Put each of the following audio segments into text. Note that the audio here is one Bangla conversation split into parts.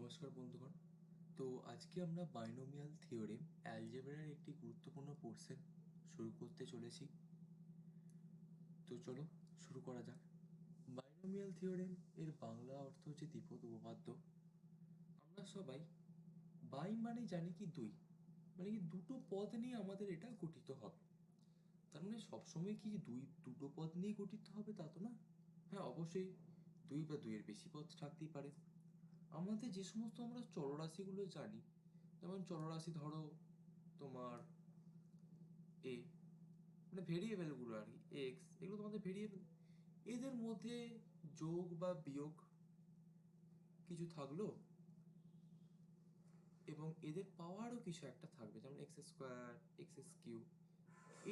নমস্কার বন্ধুগণ। তো আজকে আমরা বাইনোমিয়াল থিওরেম অ্যালজেব্রার একটি গুরুত্বপূর্ণ পোর্শন শুরু করতে চলেছি। তো চলো শুরু করা যাক। বাইনোমিয়াল থিওরেম এর বাংলা অর্থ হচ্ছে দ্বিপদ উপপাদ্য। আমরা সবাই বাই মানে জানি কি দুই, মানে কি দুটো পদ নিয়ে আমাদের এটা গঠিত হবে। তার মানে সবসময় কি দুটো পদ নিয়ে গঠিত হবে তা তো না। হ্যাঁ, অবশ্যই দুই বা দুইয়ের বেশি পদ থাকতেই পারে। আমাদের যে সমস্ত আমরা চলরাশিগুলো জানি, যেমন চলরাশি ধরো তোমার এ, মানে ভেরিয়েবলগুলো আর কি, এক্স, এগুলো তোমাদের ভেরিয়েবল। এদের মধ্যে যোগ বা বিয়োগ কিছু থাকলো এবং এদের পাওয়ারও কিছু একটা থাকবে, যেমন এক্স স্কোয়ার, এক্স কিউ।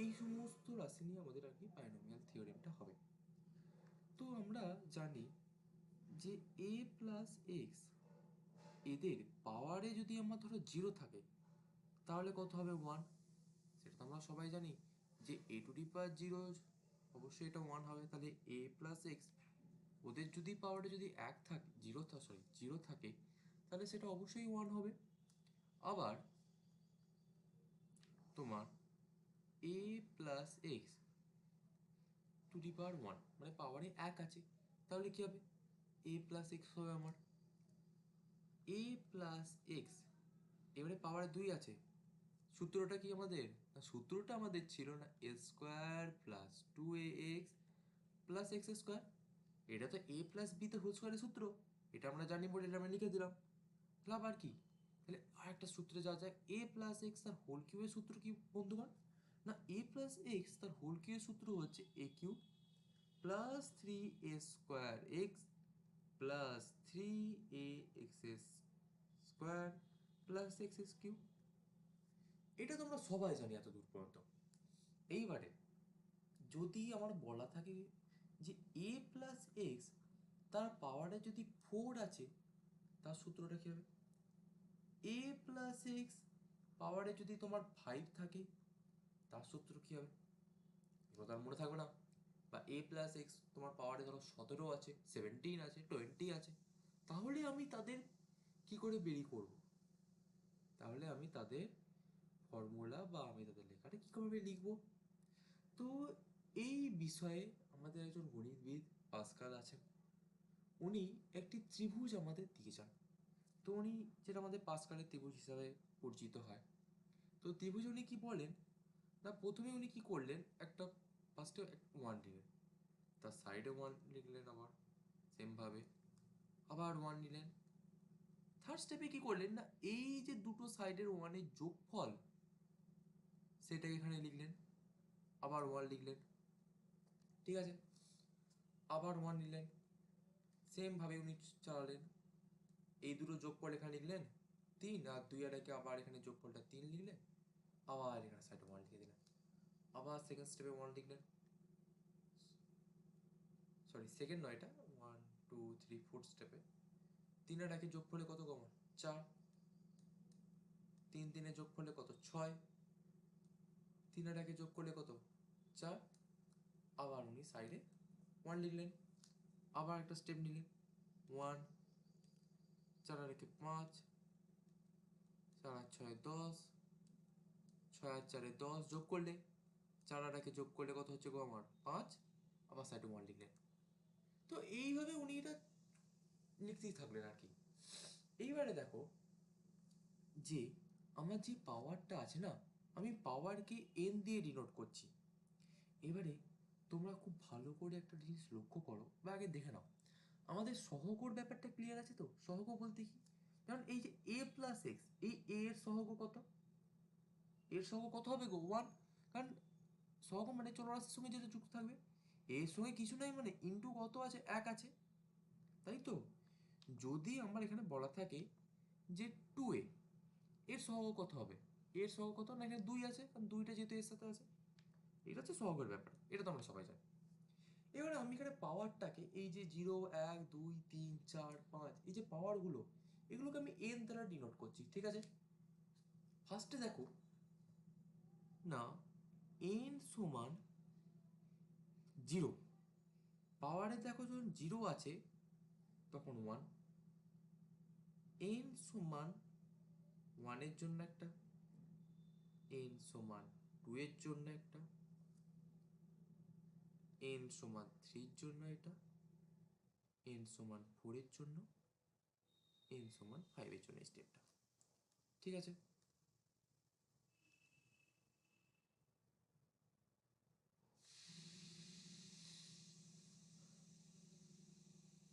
এই সমস্ত রাশি নিয়ে আমাদের আর কি বাইনোমিয়াল থিওরেমটা হবে। তো আমরা জানি যে এ প্লাস এক্স, এদের পাওয়ারে যদি আমার ধরো জিরো থাকে তাহলে কত হবে? ওয়ান। সেটা তো আমরা সবাই জানি যে এ টু দি পাওয়ার জিরো, অবশ্যই এটা ওয়ান হবে। তাহলে এ প্লাস এক্স, ওদের যদি পাওয়ারে যদি এক থাকে, জিরো থাকে, তাহলে সেটা অবশ্যই ওয়ান হবে। আবার তোমার A plus x to the power one, মানে পাওয়ারে এক আছে, তাহলে কি হবে? এ প্লাস এক্স হবে আমার এ প্লাস এক্স, এবারে পাওয়ারে দুই আছে। সূত্রটা কি আমাদের? না, সূত্রটা আমাদের ছিল না এ স্কোয়ার প্লাস টু এ এক্স প্লাস এক্স স্কোয়ার। এটা তো এ প্লাস বি তে হোল স্কোয়ারের সূত্র, এটা আমরা জানি বলে এটা আমরা লিখে দিলাম। তাহলে আবার কি? তাহলে আর একটা সূত্রে যাওয়া যায়, এ প্লাস এক্স তার হোল কিউবের সূত্র কি বন্ধুগণ? না, এ প্লাস এক্স তার হোল কিউবের সূত্র হচ্ছে A cube plus three A square x plus three A x square plus x cube. এটা তো আমরা সবাই জানি এত দূর পর্যন্ত। এইবারে যদি আমার বলা থাকে যে এ প্লাস এক্স তার পাওয়ারে যদি ফোর আছে, তার সূত্রটা কী হবে? এ প্লাস এক্স পাওয়ারে যদি তোমার ফাইভ থাকে, তার সূত্র কী হবে? এগুলো তার মনে থাকবে না। বা এ প্লাস এক্স তোমার পাওয়ারে ধরো 17 আছে, 17 আছে, 20 আছে, তাহলে আমি তাদের কি করে বেরি করব? তাহলে আমি তাদের ফর্মুলা বা আমি তাদের লেখাটা কী করে লিখবো? তো এই বিষয়ে আমাদের একজন গণিতবিদ পাস্কাল আছেন। উনি একটি ত্রিভুজ আমাদের দিয়ে যান। তো উনি, যেটা আমাদের পাস্কালের ত্রিভুজ হিসাবে পরিচিত হয়, তো ত্রিভুজ উনি কি বলেন না, প্রথমে উনি কি করলেন, একটা ফার্স্টে ওয়ান নিলেন, তার সাইডে ওয়ান লিখলেন, আবার সেমভাবে আবার ওয়ান নিলেন। থার্ড স্টেপে কি করলেন না, এই যে দুটো সাইডের ওয়ানের যোগফল সেটাকে এখানে লিখলেন, আবার ওয়ান লিখলেন, ঠিক আছে, আবার ওয়ান নিলেন, সেমভাবে উনি চালালেন। এই দুটো যোগফল এখানে লিখলেন তিন, আর দুই আর একে আবার এখানে যোগফলটা তিন লিখলেন, আবার এখানে সাইডে ওয়ান লিখে দিলেন, আবার সেকেন্ড স্টেপে ওয়ান লিখলেন, সরি সেকেন্ড নয়, এটা ওয়ান টু থ্রি ফোর্থ স্টেপে তিন আর একে যোগ করলে কত কমন? চার। তিন তিনে যোগ করলে কত? ছয়। তিন আর একে যোগ করলে কত? চার। আবার উনি সাইডে ওয়ান লিখলেন, আবার একটা স্টেপ নিলেন, ওয়ান, চার আর একে পাঁচ, চার আর ছয় দশ, ছয় আর চারে দশ, যোগ করলে চার আর একে যোগ করলে কত হচ্ছে গো আমার? পাঁচ। আবার সাইডে ওয়ান লিখলেন। তো এইভাবে উনি এটা লিখতেই থাকলেন আর কি। এইবারে দেখো যে আমার যে পাওয়ারটা আছে না, আমি পাওয়ারকে এন দিয়ে ডিনোট করছি। এবারে তোমরা খুব ভালো করে একটা জিনিস লক্ষ্য করো বা আগে দেখে নাও, আমাদের সহগর ব্যাপারটা ক্লিয়ার আছে তো? সহগ বলতে কি? কারণ এই যে এ প্লাস এক্স, এই এ এর সহগ কত? এর সহগ কত হবে গো? ওয়ান। কারণ সহগ মানে চলরাশির সঙ্গে যেটা যুক্ত থাকবে, এর সঙ্গে কিছু নাই মানে ইন্টু কত আছে? এক আছে, তাই তো? যদি আমার এখানে বলা থাকে যে টু এ, এর সহগ কত হবে? এর সহগ কত? না, এখানে দুই আছে, কারণ দুইটা যেহেতু এর সাথে আছে। এটা হচ্ছে সহগের ব্যাপার, এটা তো আমরা সবাই জানি। এবারে আমি এখানে পাওয়ারটাকে এই যে জিরো, এক, দুই, তিন, চার, পাঁচ, এই যে পাওয়ারগুলো, এগুলোকে আমি এন দ্বারা ডিনোট করছি, ঠিক আছে? ফার্স্টে দেখো না, এন সমান জিরো, পাওয়ারে দেখো যখন জিরো আছে তখন ওয়ান, n সমান 1 এর জন্য একটা, n সমান 2 এর জন্য একটা, n সমান 3 এর জন্য এটা, n সমান 4 এর জন্য, n সমান 5 এর জন্য স্টেপটা। ঠিক আছে,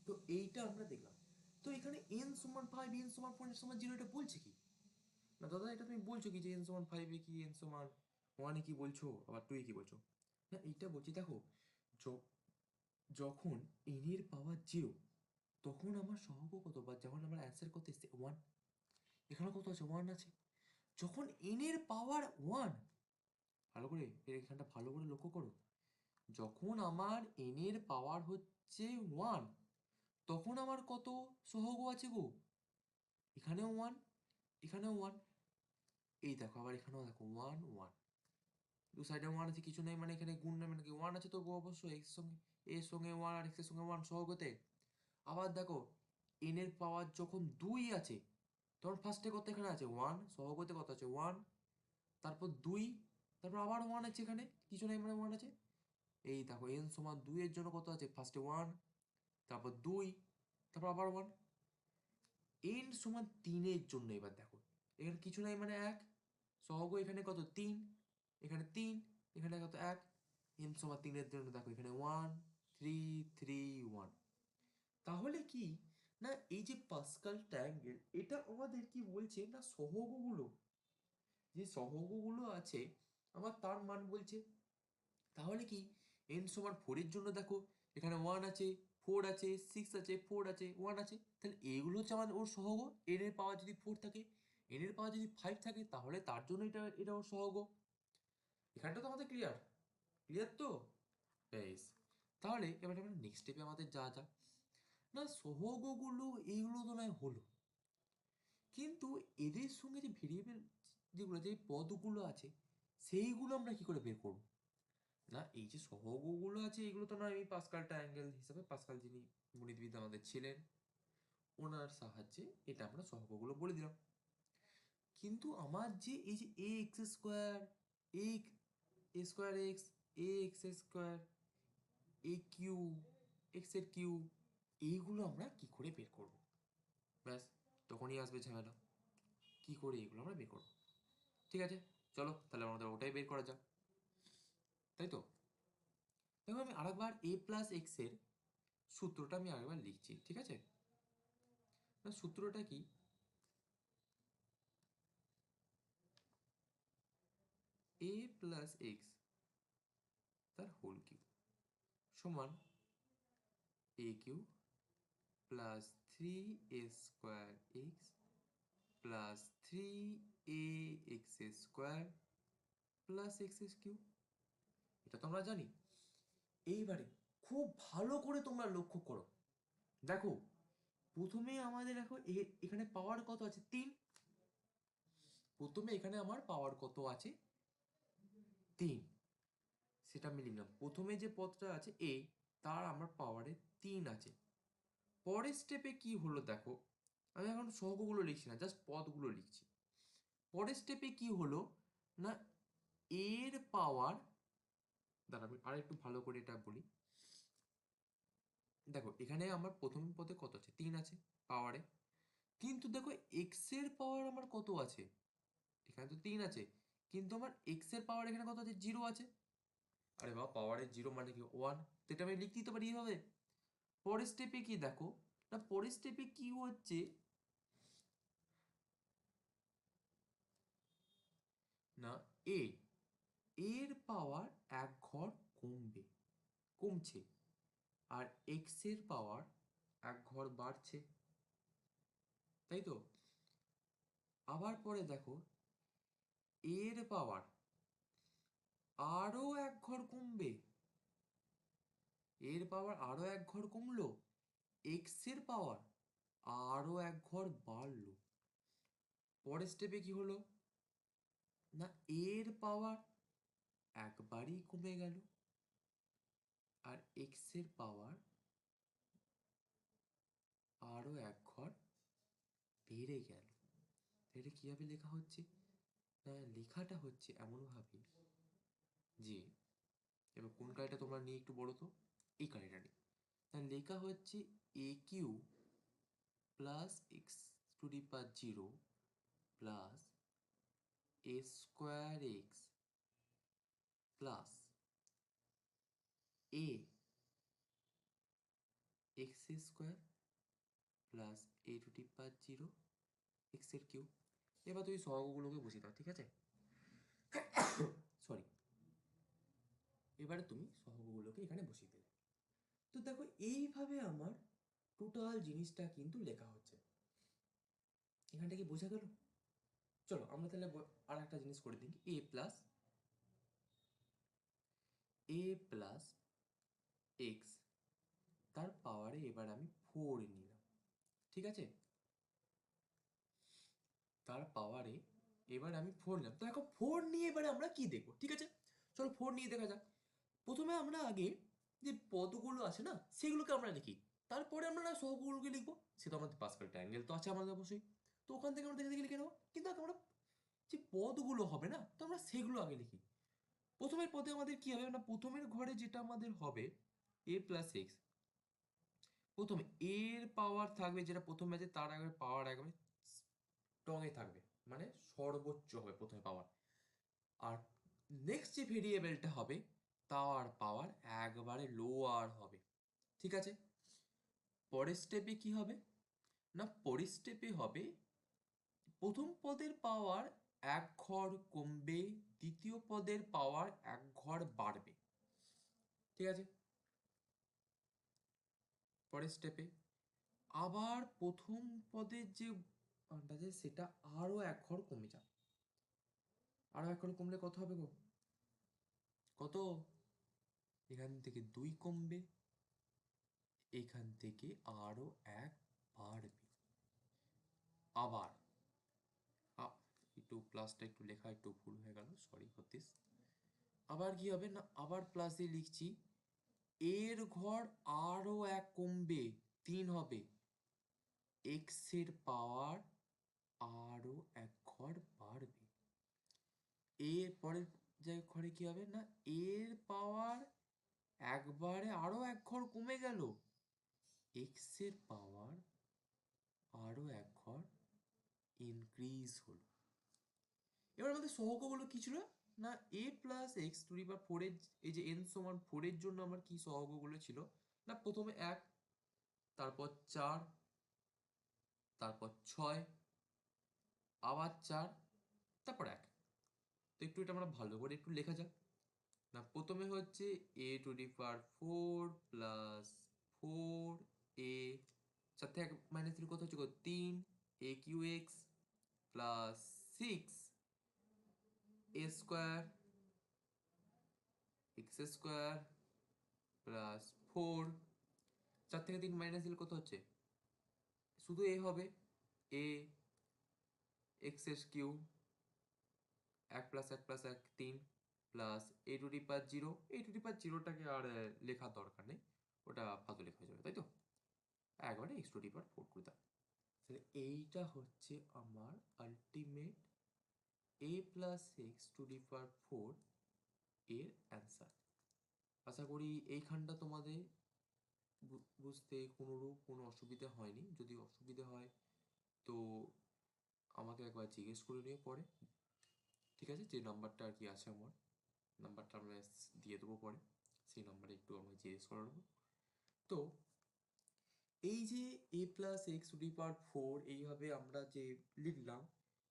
তো এইটা আমরা দেখলাম। তো এখানে n সমান 5, n সমান 4, n সমান 0 এটা বলছে কি? না দাদা এটা তুমি বলছো কি যে n সমান 5 এ কি, n সমান 1 এ কি বলছো, আবার 2 এ কি বলছো? না এইটা বলছি, দেখো যখন n এর পাওয়ার 0 তখন আমার সহগ কত, বা যখন আমার অ্যান্সার কত এসছে 1, এখানে কত আছে 1 আছে। যখন n এর পাওয়ার 1, ভালো করে এখানটা ভালো করে লক্ষ্য করো, যখন আমার n এর পাওয়ার হচ্ছে 1 তখন আমার কত সহগ আছে গো? এখানেও 1, এখানেও 1, এই দেখো আবার এখানেও দেখো 1 1, দু সাইডে 1 আছে, কিছু নেই মানে এখানে গুণ নেই মানে কি 1 আছে তো গো অবশ্যই এর সঙ্গে, এর সঙ্গে 1 আর x এর সঙ্গে 1 সহগতে। আবার দেখো n এর পাওয়ার যখন 2 আছে তখন ফার্স্টে কত এখানে আছে 1, সহগতে কত আছে 1, তারপর 2, তারপর আবার 1 আছে এখানে, কিছু নেই মানে 1 আছে। এই দেখো n সমান 2 এর জন্য কত আছে, ফার্স্টে 1, তারপর 2, তারপর আবার 1। n সমান 3 এর জন্য এবার দেখো এখানে কিছু নাই মানে 1, সহগ এখানে কত 3, এখানে 3, এখানে কত 1, n সমান 3 এর জন্য দেখো এখানে 1 3 3 1। তাহলে কি না এই যে পাস্কাল ট্রায়াঙ্গেল এটা আমাদের কি বলছে না, সহগগুলো যে সহগগুলো আছে আমার তার মান বলছে। তাহলে কি n সমান 4 এর জন্য দেখো এখানে 1 আছে, 4 আছে, 6 আছে, 4 আছে, 1 আছে, তাহলে এগুলো হচ্ছে আমাদের ওর সহগ। n এর পাওয়ার যদি 4 থাকে, n এর পাওয়ার যদি 5 থাকে তাহলে তার জন্য এটা এটা ওর সহগ। এখানটা তো আমাদের ক্লিয়ার, ক্লিয়ার তো বেশ। তাহলে এবার আমরা নেক্সট স্টেপে আমাদের যা যা না সহগগুলো এইগুলো তো নয় হলো, কিন্তু এদের সঙ্গে যে ভেরিয়েবল যেগুলো যে পদগুলো আছে সেইগুলো আমরা কি করে বের করব? না এই যে সহগগুলো আছে এগুলো তো নয়, আমি পাস্কাল ট্রায়াঙ্গেল হিসাবে পাস্কাল যিনি গণিতবিদ আমাদের ছিলেন ওনার সাহায্যে এটা আমরা সহগগুলো বলে দিলাম। কিন্তু আমার যে এই যে এ এক্স স্কোয়ার, এ স্কোয়ার এক্স, এ এক্স স্কোয়ার, এ কিউ, এক্স এর কিউ, এইগুলো আমরা কি করে বের করব? ব্যাস তখনই আসবে ঝামেলা, কি করে এগুলো আমরা বের করবো। ঠিক আছে, চলো তাহলে আমাদের ওটাই বের করা যাক, তাই তো? দেখো আমি আরেকবার এ প্লাস এক্স এর সূত্রটা আমি আরেকবার লিখছি, ঠিক আছে? না সূত্রটা কি, এ প্লাস এক্স তার হোল কিউব সমান A cube plus 3 A square x plus 3 A x square plus x cube. এটা তো আমরা জানি। এইবারে খুব ভালো করে তোমরা লক্ষ্য করো, দেখো প্রথমে আমাদের দেখো এখানে পাওয়ার কত আছে 3, প্রথমে এখানে আমার পাওয়ার কত আছে 3, সেটা আমি লিখলাম। প্রথমে যে পদটা আছে এ তার আমার পাওয়ারে 3 আছে। পরের স্টেপে কি হলো দেখো, আমি এখন সহগগুলো লিখছি না, জাস্ট পদগুলো লিখছি। পরের স্টেপে কি হলো না এর পাওয়ার, দাঁড়া আমি আর একটু ভালো করে এটা বলি। দেখো এখানে আমার প্রথম পদে কত আছে 3 আছে পাওয়ারে, কিন্তু দেখো এক্স এর পাওয়ার আমার কত আছে, এখানে তো 3 আছে কিন্তু আমার এক্স এর পাওয়ার এখানে কত আছে 0 আছে। আরে বাবা পাওয়ারের 0 মানে কি 1, তো এটা আমি লিখতেই তো পারি এইভাবে। পরের স্টেপে কি দেখো না, পরের স্টেপে কি হচ্ছে না এ এর পাওয়ার এক ঘর কমছে, আর এক্স এর পাওয়ার এক ঘর বাড়ছে, তাই তো? আবার পরে দেখো এর পাওয়ার আরো এক ঘর কমবে, এর পাওয়ার আরো এক ঘর কমলো, এক্স এর পাওয়ার আরো এক ঘর বাড়লো। পরের স্টেপে কি হলো না এর পাওয়ার একবারই কমে গেল, আর এক্স এর পাওয়ার আরো এক ঘর বেড়ে গেল। এটা কীভাবে লেখা হচ্ছে? না, লেখাটা হচ্ছে এমনভাবে যে, এবার কোন কালিটা তোমরা নিয়ে একটু বলো তো, এই কালিটা নিয়ে। তাহলে লেখা হচ্ছে A cube plus x to the power 0 plus A square x plus A x square plus A to the power 0 এক্সের কিউ। এবার তুমি সহগগুলোকে বসিয়ে দাও, ঠিক আছে? সরি, এবারে তুমি সহগগুলোকে এখানে বসিয়ে দিলে। তো দেখো এইভাবে আমার টোটাল জিনিসটা কিন্তু লেখা হচ্ছে। এখানটা কি বোঝা গেল? চলো আমরা তাহলে আর একটা জিনিস করে দিই, এ প্লাস এক্স তার পাওয়ারে এবার আমি 4 নিলাম, ঠিক আছে? তার পাওয়ারে এবার আমি 4 নিলাম। তো এখন 4 নিয়ে এবারে আমরা কি দেখবো, ঠিক আছে? চলো 4 নিয়ে দেখা যাক। প্রথমে আমরা আগে যে পদগুলো আছে না সেগুলোকে আমরা লিখি, তারপরে আমরা না সহগগুলোকে লিখবো। সে তো আমাদের পাসকাল ট্রায়াঙ্গেল তো আছে আমাদের অবশ্যই, তো ওখান থেকে আমরা দেখে দেখে লিখে নেবো। কিন্তু আগে আমরা যে পদগুলো হবে না, তো আমরা সেগুলো আগে লিখি। প্রথমের পদে আমাদের কি হবে না, প্রথমের ঘরে যেটা আমাদের হবে এ প্লাস এক্স, প্রথমে এর পাওয়ার থাকবে যেটা প্রথমে আছে তার আগে পাওয়ার একবারে স্ট্রংয়ে থাকবে, মানে সর্বোচ্চ হবে প্রথমে পাওয়ার। আর নেক্সট যে ভেরিয়েবলটা হবে তার পাওয়ার একবারে লোয়ার হবে, ঠিক আছে? পরের স্টেপে কি হবে না, পরের স্টেপে হবে প্রথম পদের পাওয়ার এক ঘর কমবে, দ্বিতীয় পদের পাওয়ার এক ঘর বাড়বে, ঠিক আছে? পরের স্টেপে আবার প্রথম পদের যে মানটা আছে সেটা আরো এক ঘর কমে যাবে। আরো এক ঘর কমলে কত হবে গো? কত? এখান থেকে 2 কমবে, এখান থেকে আরো 1 বাড়বে। আবার একটু প্লাসটা একটু লেখা একটু ভুল হয়ে গেল, সরি ফর দিস। আবার কি হবে না, আবার প্লাস দিয়ে লিখছি, এর ঘর আরো 1 কমবে, 3 হবে, এক্স এর পাওয়ার আরো 1 ঘর বাড়বে। এর পরের যে ঘরে কি হবে না, এর পাওয়ার একবারে আরো 1 ঘর কমে গেল, এক্স এর পাওয়ার আরো 1 ঘর ইনক্রিজ হলো। এবার আমাদের সহগগুলো কি ছিল না, A plus x to the power 4 এর এই যে এন সমান 4 এর জন্য আমার কি সহগগুলো ছিল না, প্রথমে 1, তারপর 4, তারপর 6, আবার 4, তারপর 1। তো একটু এটা আমরা ভালো করে একটু লেখা যাক না। প্রথমে হচ্ছে এ টু দি পাওয়ার 4 প্লাস 4 এ, সাথে 1 মাইনাস 3 কত হচ্ছে 3 এ কিউ এক্স প্লাস 6 এ স্কোয়ার এক্স স্কোয়ার প্লাস 4, 4 থেকে 3 মাইনাস দিলে কত হচ্ছে, শুধু এ হবে, A x s cube 1 plus 1 plus 1 3 plus A to the power 0। A to the power 0টাকে আর লেখার দরকার নেই, ওটা ফালতু লেখা হয়ে যাবে, তাই তো? একবারে এক্স টু দি পাওয়ার 4 করে দাও। তাহলে এইটা হচ্ছে আমার ultimate A plus x to the power 4 এর অ্যান্সার। আশা করি এইখানটা তোমাদের বুঝতে কোনো অসুবিধা হয়নি। যদি অসুবিধা হয় তো আমাকে একবার জিজ্ঞেস করে নিয়ে পরে, ঠিক আছে? যে নাম্বারটা আর কি আছে, আমার নাম্বারটা আমরা দিয়ে দেবো পরে, সেই নাম্বারে একটু আমাকে জিজ্ঞেস করে নেবো। তো এই যে এ plus x to the power 4 এইভাবে আমরা যে লিখলাম,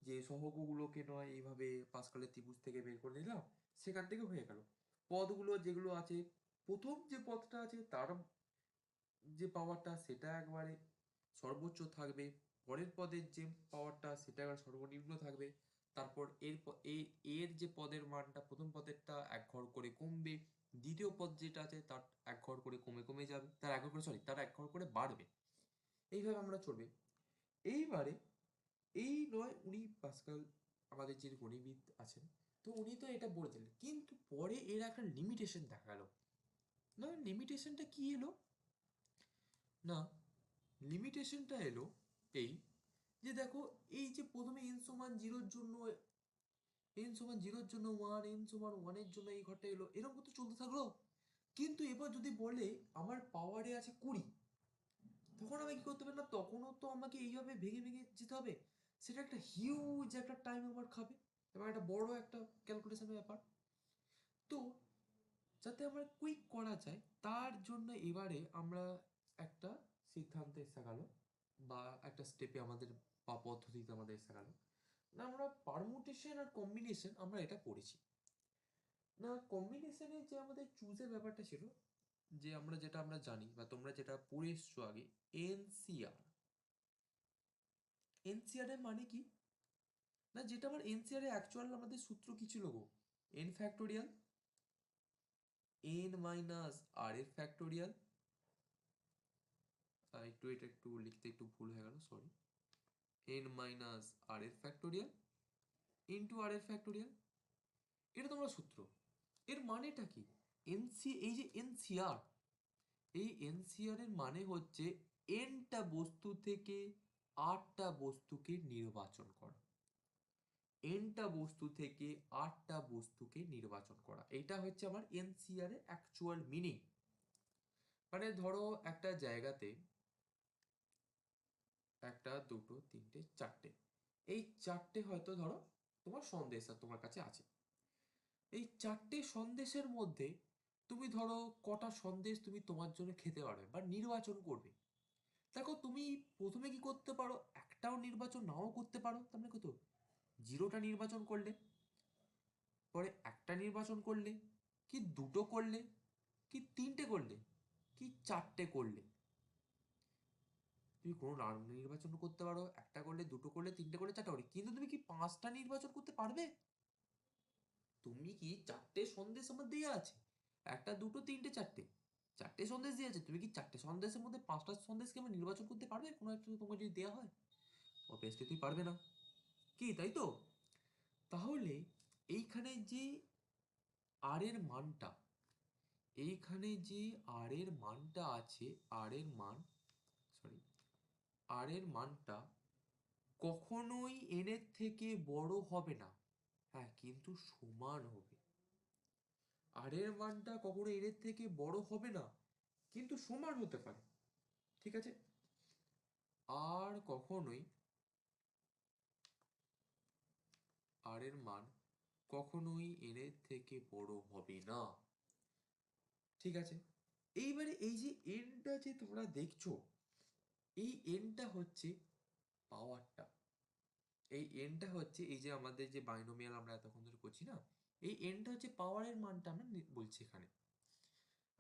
যে সহগগুলোকে নয় এইভাবে পাসকালের ত্রিভুজ থেকে বের করে নিলাম, সেখান থেকে হয়ে গেল পদগুলো যেগুলো আছে। প্রথম যে পদটা আছে তার যে পাওয়ারটা সেটা একবারে সর্বোচ্চ থাকবে, পরের পদের যে পাওয়ারটা সেটা একবার সর্বনিম্ন থাকবে, তারপর এর যে পদের মানটা প্রথম পদেরটা 1 ঘর করে কমবে, দ্বিতীয় পদ যেটা আছে তার 1 ঘর করে কমে কমে যাবে, তার 1 ঘর করে সরি তার 1 ঘর করে বাড়বে। এইভাবে আমরা চলবে। এইবারে এই নয় উনি পাস্কাল আমাদের যে গণিতবিদ আছেন, তো উনি তো এটা বলে দিলেন, কিন্তু পরে এর একটা লিমিটেশন দেখা গেল না। লিমিটেশনটা কি এলো না, লিমিটেশনটা এলো এই যে দেখো এই যে প্রথমে n সমান 0 জন্য n সমান 0 জন্য 1, n সমান 1 এর জন্য এই ঘরটা এলো, এরকম করতে চলতে থাকলো। কিন্তু এবার যদি বলে আমার পাওয়ারে আছে 20, তখন আমি কি করতে পারি না, তখনও তো আমাকে এইভাবে ভেঙে ভেঙে যেতে হবে। সেটা একটা হিউজ একটা টাইম আমার খাবে এবং একটা বড় একটা ক্যালকুলেশনের ব্যাপার। তো যাতে আমরা কুইক করা যায় তার জন্য এবারে আমরা একটা সিদ্ধান্তে এসে গেল বা একটা স্টেপে আমাদের বা পদ্ধতিতে আমাদের এসে গেল না, আমরা পারমুটেশন আর কম্বিনেশন আমরা এটা পড়েছি না। কম্বিনেশনে যে আমাদের চুজের ব্যাপারটা ছিল, যে আমরা যেটা আমরা জানি বা তোমরা যেটা পড়ে এসছো আগে, এনসিআর। এনসিআর এর মানে কি না, যেটা আমার এনসিআর এর অ্যাকচুয়াল আমাদের সূত্র কি ছিল গো, এন ফ্যাক্টোরিয়াল এন মাইনাস আর এর ফ্যাক্টোরিয়াল, এটা একটু লিখতে একটু ভুল হয়ে গেল, সরি, এন মাইনাস আর এর ফ্যাক্টোরিয়াল ইন্টু আর এর ফ্যাক্টোরিয়াল। এটা তোমরা সূত্র। এর মানেটা কি, এই যে এনসিআর, এই এনসিআর এর মানে হচ্ছে এনটা বস্তু থেকে আটটা বস্তুকে নির্বাচন করা, এনটা বস্তু থেকে আটটা বস্তুকে নির্বাচন করা, এটা হচ্ছে আমার এনসিআর এর অ্যাকচুয়াল মিনিং। মানে ধরো একটা জায়গাতে একটা, দুটো, তিনটে, চারটে, এই চারটে হয়তো ধরো তোমার সন্দেশ আর তোমার কাছে আছে। এই চারটে সন্দেশের মধ্যে তুমি ধরো কটা সন্দেশ তুমি তোমার জন্য খেতে পারবে বা নির্বাচন করবে। দেখো তুমি প্রথমে কি করতে পারো, একটাও নির্বাচন নাও করতে পারো, তার মানে কত, জিরোটা নির্বাচন করলে, পরে একটা নির্বাচন করলে, কি দুটো করলে, কি তিনটে করলে, কি চারটে করলে। তুমি কোনো নির্বাচন করতে পারো, একটা করলে, দুটো করলে, তিনটে করলে, চারটা করলে, কিন্তু তুমি কি পাঁচটা নির্বাচন করতে পারবে? তুমি কি চারটে সন্দেশ আমার দেওয়া আছে, একটা, দুটো, তিনটে, চারটে, চারটে সন্দেশ দেওয়া আছে, তুমি কি চারটে সন্দেশের মধ্যে পাঁচটা সন্দেশকে আমি নির্বাচন করতে পারবে কোনো একটা তোমাকে যদি দেওয়া হয়? অবভিয়াসলি তুমি পারবে না, কি তাই তো? তাহলে এইখানে যে আর এর মানটা, এইখানে যে আর এর মানটা আছে, আর এর মান, সরি, আর এর মানটা কখনোই এন এর থেকে বড় হবে না, হ্যাঁ, কিন্তু সমান হবে। আর এর মানটা কখনো এর থেকে বড় হবে না, কিন্তু সমান হতে পারে, ঠিক আছে? আর কখনোই আর এর মান কখনোই এন এর থেকে বড় হবে না, ঠিক আছে? এইবারে এই যে এনটা যে তোমরা দেখছো, এই এনটা হচ্ছে পাওয়ারটা, এই এনটা হচ্ছে এই যে আমাদের যে বাইনোমিয়াল আমরা এতক্ষণ ধরে করছি না, এই এনটা হচ্ছে পাওয়ারের মানটা আমরা বলছি এখানে।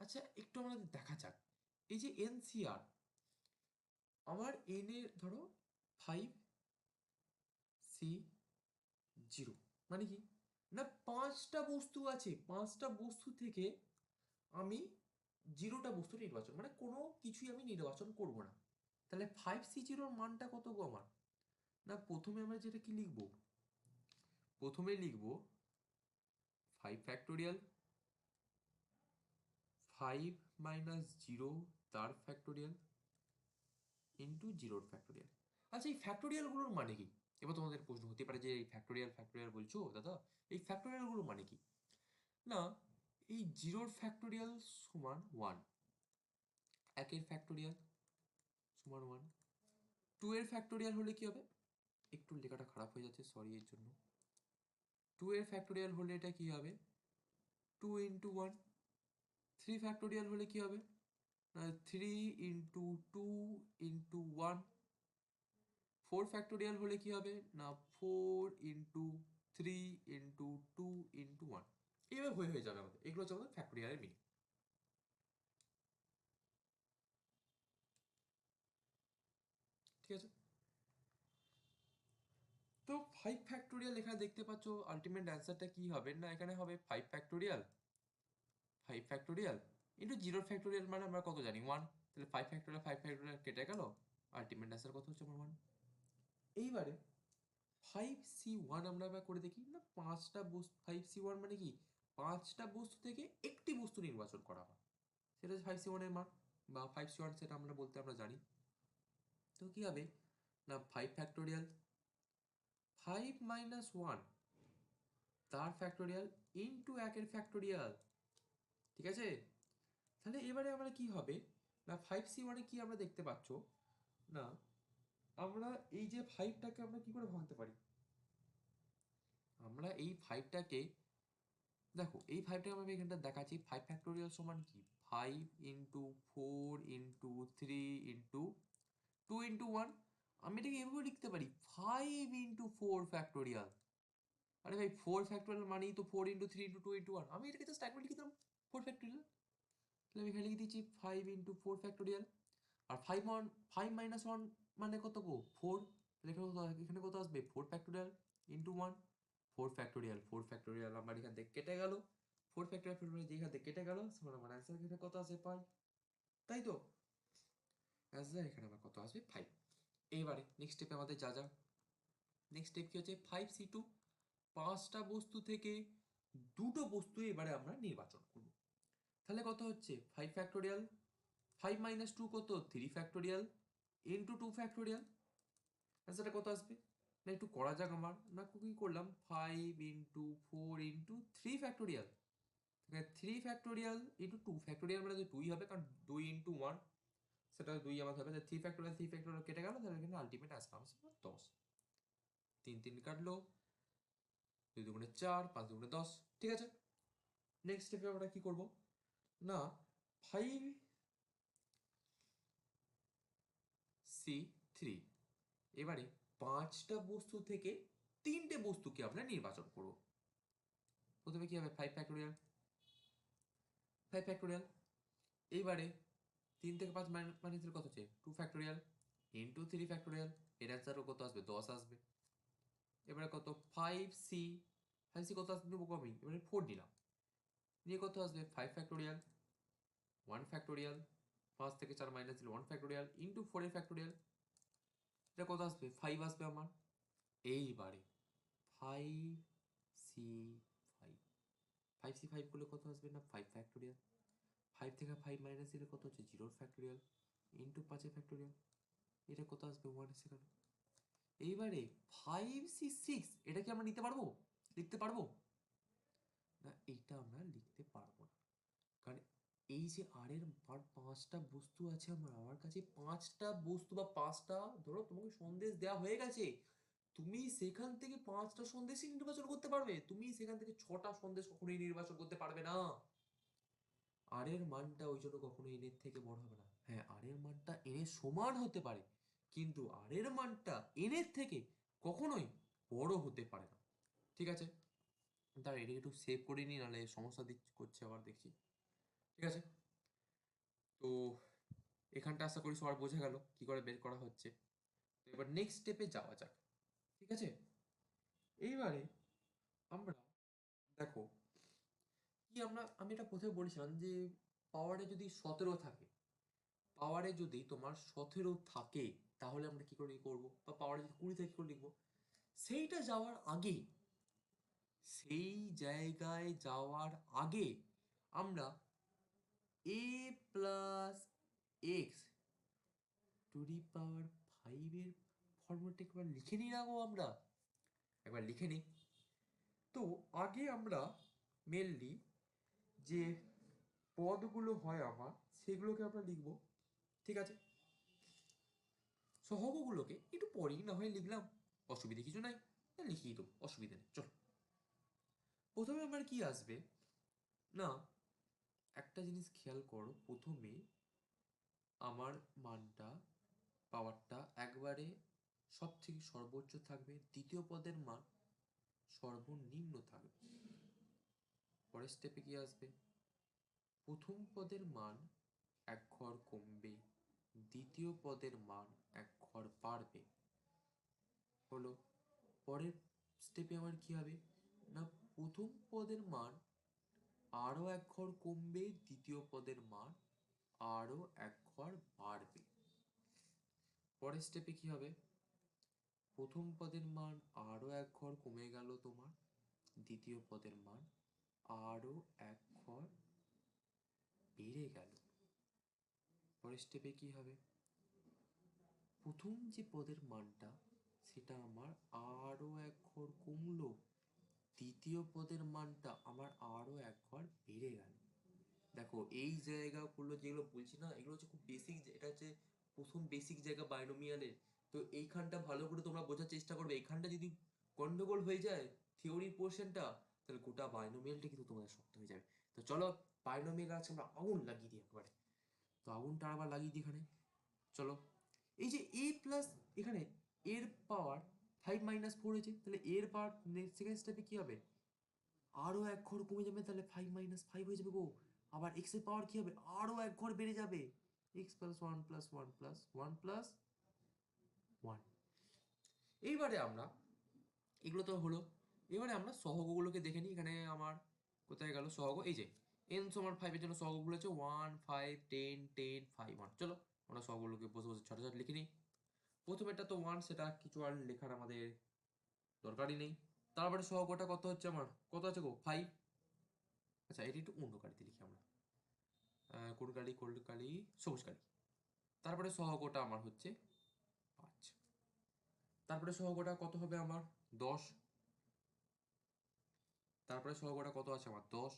আচ্ছা একটু আমাদের দেখা যাক, এই যে এনসিআর, আমার এন এর ধরো 5C0, মানে কি না, পাঁচটা বস্তু আছে, পাঁচটা বস্তু থেকে আমি জিরোটা বস্তু নির্বাচন, মানে কোনো কিছুই আমি নির্বাচন করব না। তাহলে 5C0 মানটা কত গো আমার, না প্রথমে আমরা যেটা কি লিখবো, প্রথমে লিখবো 5 ফ্যাক্টোরিয়াল 5 - 0 তার ফ্যাক্টোরিয়াল ইন্টু জিরোর ফ্যাক্টোরিয়াল। আচ্ছা এই ফ্যাক্টোরিয়ালগুলোর মানে কি? এবার তোমাদের প্রশ্ন হতে পারে যে এই ফ্যাক্টোরিয়াল ফ্যাক্টোরিয়াল বলছো দাদা, এই ফ্যাক্টোরিয়ালগুলোর মানে কি? না, এই জিরোর ফ্যাক্টোরিয়াল সমান 1, একের ফ্যাক্টোরিয়াল সমান 1, 2 এর ফ্যাক্টোরিয়াল হলে কি হবে, একটু লেখাটা খারাপ হয়ে যাচ্ছে, সরি এর জন্য। 2 এর ফ্যাক্টোরিয়াল হলে এটা কি হবে, 2 × 1। 3 ফ্যাক্টোরিয়াল হলে কি হবে, 3 × 2 × 1। 4 ফ্যাক্টোরিয়াল হলে কি হবে না, 4 × 3 × 2 × 1। এইভাবে হয়ে যাবে আমাদের, এগুলো হচ্ছে আমাদের ফ্যাক্টোরিয়ালের মিনিং, ঠিক আছে? তো 5 ফ্যাক্টোরিয়াল এখানে দেখতে পাচ্ছ, আলটিমেট অ্যান্সারটা কি হবে না, এখানে হবে 5 ফ্যাক্টোরিয়াল 5 ফ্যাক্টোরিয়াল ইন্টু জিরোর ফ্যাক্টোরিয়াল, মানে আমরা কত জানি 1, তাহলে 5 ফ্যাক্টোরিয়াল 5 ফ্যাক্টোরিয়াল কেটে গেল, আলটিমেট অ্যান্সার কত হচ্ছে আমার 1। এইবারে 5C1 আমরা এবার করে দেখি না, পাঁচটা বস্তু, 5C1 মানে কি, পাঁচটা বস্তু থেকে একটি বস্তু নির্বাচন করা হয়, সেটা হচ্ছে 5C1 এর মান বা 5C1, সেটা আমরা বলতে আমরা জানি। তো কি হবে না 5 ফ্যাক্টোরিয়াল, 5 মাইনাস 1 তার ফ্যাক্টোরিয়াল ইন্টু 1 এর ফ্যাক্টোরিয়াল। ঠিক আছে, তাহলে এবারে আমরা কি হবে না 5c1 কি আমরা দেখতে পাচ্ছ না, আমরা এই যে 5টাকে আমরা কি করে ভাঙতে পারি, আমরা এই 5টাকে দেখো, এই 5টাকে আমি এখানটা দেখাচ্ছি। 5 ফ্যাক্টোরিয়াল সমান কি 5 ইন্টু 4 ইন্টু 3 ইন্টু 2 ইন্টু 1। আমি এটাকে এভাবে লিখতে পারি 5 ইন্টু 4 ফ্যাক্টোরিয়াল। আরে ভাই 4 ফ্যাক্টোরিয়াল মানেই তো 4 ইন্টু 3 ইন্টু 2 ইন্টু 1। আমি এটাকে জাস্ট একবার লিখে দিলাম 4 ফ্যাক্টোরিয়াল। তাহলে আমি এখানে লিখে দিচ্ছি 5 ইন্টু 4 ফ্যাক্টোরিয়াল। আর 5 মাইনাস 1 মানে কত গো 4। তাহলে এখানে কত আসবে 4 ফ্যাক্টোরিয়াল ইন্টু 1। 4 ফ্যাক্টোরিয়াল, 4 ফ্যাক্টোরিয়াল আমার এখান থেকে কেটে গেল। 4 ফ্যাক্টোরিয়াল যেখান থেকে কেটে গেল, সমান আমার অ্যান্সার এখানে কত আসে 5। তাই তো অ্যান্সার এখানে আমার কত আসবে 5। এইবারে নেক্সট স্টেপে আমাদের যা যা, নেক্সট স্টেপ কি হচ্ছে 5c2, 5টা বস্তু থেকে দুটো বস্তু এবারে আমরা নির্বাচন করব। তাহলে কত হচ্ছে 5 ফ্যাক্টোরিয়াল, 5 মাইনাস 2 কত 3 ফ্যাক্টোরিয়াল ইন্টু 2 ফ্যাক্টোরিয়াল। অ্যান্সারটা কত আসবে না একটু করা যাক আমার, না কি করলাম 5 into 4 into 3 factorial. 3 factorial into 2 factorial মানে 2ই হবে, কারণ 2 ইন্টু 1 সেটা 2 আমার হবে। 3 ফ্যাক্টোরিয়াল 3 ফ্যাক্টোরিয়াল কেটে গেল, তাহলে এখানে আলটিমেট আসলাম 10। 3 3 কাটলো, 2 দুগুণে 4, 5 দুগুণে 10। ঠিক আছে, নেক্সট স্টেপে আমরা কি করব না 5c3, এবারে 5টা বস্তু থেকে 3টে বস্তুকে আমরা নির্বাচন করব। প্রথমে কি হবে 5 ফ্যাক্টোরিয়াল, 5 ফ্যাক্টোরিয়াল। এইবারে 3 থেকে 5 মাইনাস কত হচ্ছে 2 ফ্যাক্টোরিয়াল ইন্টু 3 ফ্যাক্টোরিয়াল। এর অ্যান্সারও কত আসবে 10 আসবে। এবারে কত 5c, 5c কত আসবে নেবো আমি, এবারে 4 নিলাম, নিয়ে কত আসবে 5 ফ্যাক্টোরিয়াল 1 ফ্যাক্টোরিয়াল, 5 থেকে 4 মাইনাস দিলে 1 ফ্যাক্টোরিয়াল ইন্টু 4 এর ফ্যাক্টোরিয়াল। এটা কত আসবে 5 আসবে আমার। এইবারে 5c5, 5c5 করলে কত আসবে না 5 ফ্যাক্টোরিয়াল, 5 থেকে 5 মাইনাস দিলে কত হচ্ছে 0 ফ্যাক্টোরিয়াল ইন্টু 5 এর ফ্যাক্টোরিয়াল। এটা কত আসবে 1 সেখানে। এইবারে 5c6, এটা কি আমরা নিতে পারবো, লিখতে পারবো না, এইটা আমরা লিখতে পারবো না, কারণ এই যে আর এর 5টা বস্তু আছে আমার কাছে, 5টা বস্তু বা 5টা, ধরো তোমাকে সন্দেশ দেওয়া হয়ে গেছে, তুমি সেখান থেকে 5টা সন্দেশই নির্বাচন করতে পারবে, তুমি সেখান থেকে 6টা সন্দেশ কখনোই নির্বাচন করতে পারবে না। আর এর মানটা ওই জন্য কখনো এন এর থেকে বড় হবে না। হ্যাঁ আর এর মানটা এন এর সমান হতে পারে, কিন্তু আর এর মানটা এন এর থেকে কখনোই বড় হতে পারে না। ঠিক আছে, তাহলে এটাকে একটু সেভ করে নিই, নাহলে সমস্যা করছে আবার দেখছি। ঠিক আছে, তো এখানটা আশা করি সবার বোঝা গেল কি করে বের করা হচ্ছে। তো এবার নেক্সট স্টেপে যাওয়া যাক। ঠিক আছে, এইবারে আমরা দেখো কি আমি এটা কোথায় বলেছিলাম যে পাওয়ারে যদি 17 থাকে, পাওয়ারে যদি তোমার 17 থাকে তাহলে আমরা কি করে করব, বা পাওয়ারে যদি 20 থাকে কি করে লিখবো, সেইটা যাওয়ার আগে, সেই জায়গায় যাওয়ার আগে আমরা a plus x to the power 5 এর ফর্মুলাটা একবার লিখে নিই না গো, আমরা একবার লিখে নিই। তো আগে আমরা মেনলি যে পদগুলো হয় আমার সেগুলোকে আমরা লিখবো। ঠিক আছে, সহগগুলোকে একটু পরেই না হয় লিখলাম, অসুবিধে কিছু নাই, লিখিয়ে দেবো, অসুবিধা নেই। চলো, প্রথমে আমার কি আসবে না, একটা জিনিস খেয়াল করো, প্রথমে আমার মানটা পাওয়ারটা একবারে সব থেকে সর্বোচ্চ থাকবে, দ্বিতীয় পদের মান সর্বনিম্ন থাকবে। পরের স্টেপে কি আসবে, প্রথম পদের মান এক ঘর কমবে, দ্বিতীয় পদের মান এক ঘর বাড়বে। হলো, পরের স্টেপে আমার কি হবে না, প্রথম পদের মান আরো এক ঘর কমবে, দ্বিতীয় পদের মান আরো এক ঘর বাড়বে। পরের স্টেপে কি হবে, প্রথম পদের মান আরো এক ঘর কমে গেল তোমার, দ্বিতীয় পদের মান আরো এক ঘর বেড়ে গেল। পরের স্টেপে কি হবে, প্রথম যে পদের মানটা সেটা আমার আরও এক ঘর কমলো, দ্বিতীয় পদের মানটা আমার আরও এক ঘর বেড়ে গেল। দেখো এই জায়গাগুলো যেগুলো বলছি না, এগুলো হচ্ছে খুব বেসিক, এটা হচ্ছে প্রথম বেসিক জায়গা বাইনোমিয়ালের। তো এইখানটা ভালো করে তোমরা বোঝার চেষ্টা করবে। এইখানটা যদি গন্ডগোল হয়ে যায় থিওরির পোর্শনটা, তাহলে গোটা বাইনোমিয়ালটা কিন্তু তোমাদের শক্ত হয়ে যাবে। তো চলো বাইনোমিয়াল আছে আমরা আগুন লাগিয়ে দিই একবারে। তো আগুনটা আবার লাগিয়ে দিই এখানে। চলো, এই যে এ প্লাস, এখানে এর পাওয়ার 5 - 4 হয়েছে, তাহলে এর পাওয়ার সেকেন্ড স্টেপে কি হবে, আরও এক ঘর কমে যাবে, তাহলে 5 - 5 হয়ে যাবে গো। আবার এক্স এর পাওয়ার কি হবে, আরও এক ঘর বেড়ে যাবে, x plus one plus one plus one plus one. এইবারে আমরা, এগুলো তো হলো, এবারে আমরা সহগগুলোকে দেখে নিই। এখানে আমার কোথায় গেল সহগ, এই যে এন সমান 5-এর জন্য সহগগুলো হচ্ছে 1, 5, 10, 10, 5, 1। চলো আমরা সহগগুলোকে বসে বসে ছোট ছোট লিখে নিই। প্রথমেরটা তো 1, সেটা কিছু আর লেখার আমাদের দরকারই নেই। তারপরে সহগটা কত হচ্ছে আমার, কত আছে গো, 5। আচ্ছা এটি একটু অন্য কালিতে লিখি আমরা, কোন কালি, কোল্ড কালি, সবুজ কালি। তারপরে সহগটা আমার হচ্ছে 5। তারপরে সহগটা কত হবে আমার, 10। তারপরে সহগটা কত আছে আমার, 10।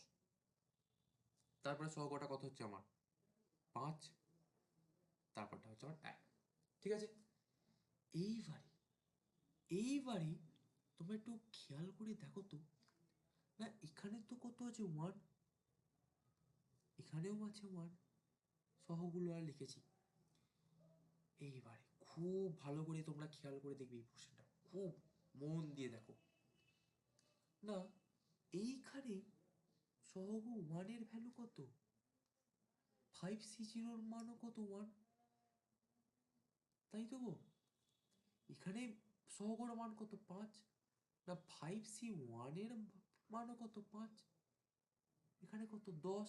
তারপরে সহগটা কত হচ্ছে আমার, 5। তারপরটা হচ্ছে আমার 1। ঠিক আছে, এইবারে এইবারে তোমরা একটু খেয়াল করে দেখো তো, না এখানে তো কত আছে, 1, এখানেও আছে 1, সহগুলো আর লিখেছি। এইবারে খুব ভালো করে তোমরা খেয়াল করে দেখবে এই পোর্শনটা, খুব মন দিয়ে দেখো। না এইখানে সহগ 1 এর ভ্যালু কত, 5C0 এর মানও কত, 1, তাই তো গো। এখানে সহগর মান কত, 5, না 5C1 এর মানও কত, 5, এখানে কত, 10,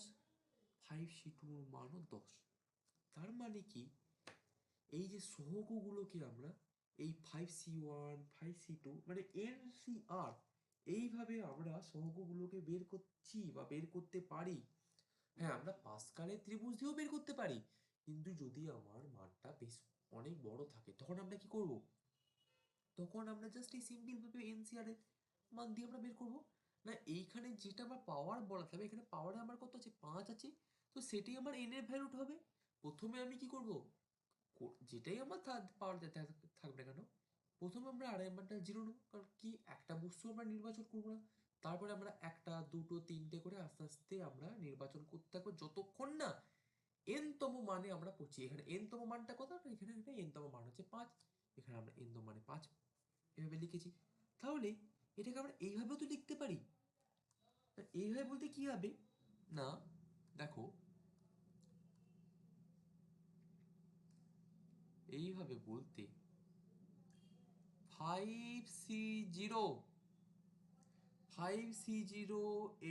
5C2 এর মানও 10। তার মানে কি, এই যে সহগগুলোকে আমরা এই 5C1, 5C2 মানে NCR, এইভাবে আমরা সহগগুলোকে বের করছি বা বের করতে পারি। হ্যাঁ, আমরা পাস্কালের ত্রিভুজ দিয়েও বের করতে পারি, কিন্তু যদি আমার মানটা বেশ অনেক বড় থাকে তখন আমরা কি করব, তখন আমরা জাস্ট এই সিম্পল ভাবে এনসিআর এর মান দিয়ে আমরা বের করব। না এইখানে যেটা আমার পাওয়ার বলা থাকবে, এখানে পাওয়ারে আমার কত আছে, 5 আছে, তো সেটাই আমার এন এর ভ্যালুটা হবে। প্রথমে আমি কি করব, যেটাই আমার পাওয়ার থাকবে না কেন, প্রথমে আমরা আড়াই মানটা 0 নেবো, কারণ কি একটা বস্তু আমরা নির্বাচন করবো না। তারপরে আমরা একটা, দুটো, তিনটে করে আস্তে আস্তে আমরা নির্বাচন করতে থাকবো, যতক্ষণ না এন তম মানে আমরা পড়ছি। এখানে এন তম মানটা কত, এখানে এন তম মান হচ্ছে 5, এখানে আমরা এন তম মানে 5 এভাবে লিখেছি। তাহলে এটাকে আমরা এইভাবেও তো লিখতে পারি। এইভাবে বলতে কি হবে, না দেখো এইভাবে বলতে 5C0, 5C0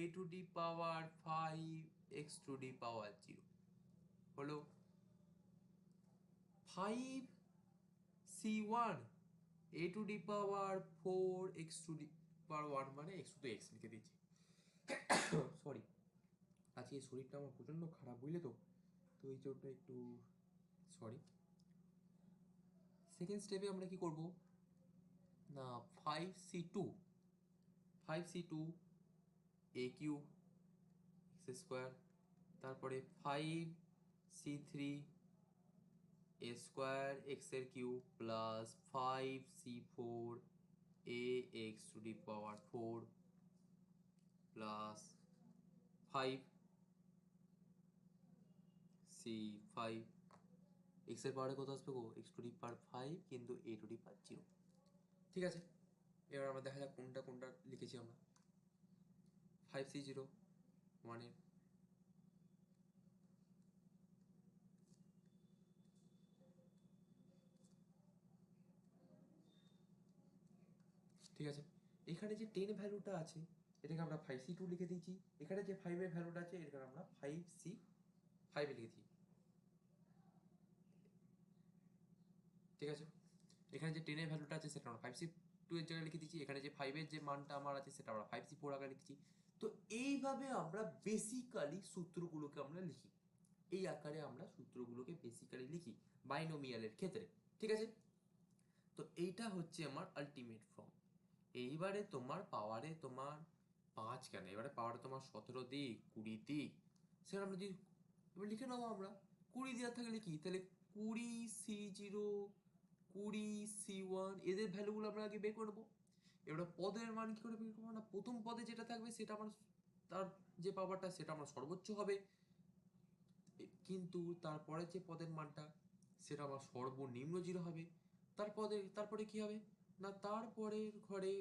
a to the power 5 x to the power 0 হলো 5C1 a to the power 4 x to the power 1, মানে x to the x লিখে দিচ্ছি। সরি, আজকে শরীরটা আমার প্রচন্ড খারাপ, বুঝলে তো, তো এই জন্য একটু সরি। সেকেন্ড স্টেপে আমরা কি করব, না 5C2, 5C2 a cube x square, তারপরে 5C3 a স্কোয়ার এক্স এর cube plus 5C4 a x to the power 4 plus 5C5 x এর পাওয়ারে কত আসবে গো, এক্স টু দি পাওয়ার 5 কিন্তু a টু দি পাওয়ার 0। ঠিক আছে, এবার আমরা দেখা যাক কোনটা কোনটা লিখেছি আমরা। 5C0 1 এর, ঠিক আছে। এখানে যে 10 ভ্যালুটা আছে এটাকে আমরা 5C2 লিখে দিয়েছি, এখানে যে 5 এর ভ্যালুটা আছে এটাকে আমরা 5C5 এ লিখেছি। ঠিক আছে, এখানে যে 10 এর ভ্যালুটা আছে সেটা আমরা 5C2 এর জায়গায় লিখে দিয়েছি, এখানে যে 5 এর যে মানটা আমার আছে সেটা আমরা 5C4 আগে লিখেছি। তো এইভাবে আমরা বেসিক্যালি সূত্রগুলোকে আমরা লিখি, এই আকারে আমরা সূত্রগুলোকে বেসিক্যালি লিখি বাইনোমিয়ালের ক্ষেত্রে। ঠিক আছে? তো এইটা হচ্ছে আমার আলটিমেট ফর্ম। এইবারে তোমার পাওয়ারে তোমার 5 কেন, এবারে পাওয়ারে তোমার 17 দিক 20 দিক, সেটা আমরা যদি এবার লিখে নেবো আমরা 20 দেওয়া থাকলে কি তাহলে 20 C0 20 C1 এদের ভ্যালুগুলো আমরা আগে বের করে নেবো। এবার পদের মান কি করে বের করবো না, প্রথম পদে যেটা থাকবে সেটা আমার তার যে পাওয়ারটা সেটা আমার সর্বোচ্চ হবে, কিন্তু তারপরে যে পদের মানটা সেটা আমার সর্বনিম্ন 0 হবে। তারপরে কি হবে না, তারপরের ঘরে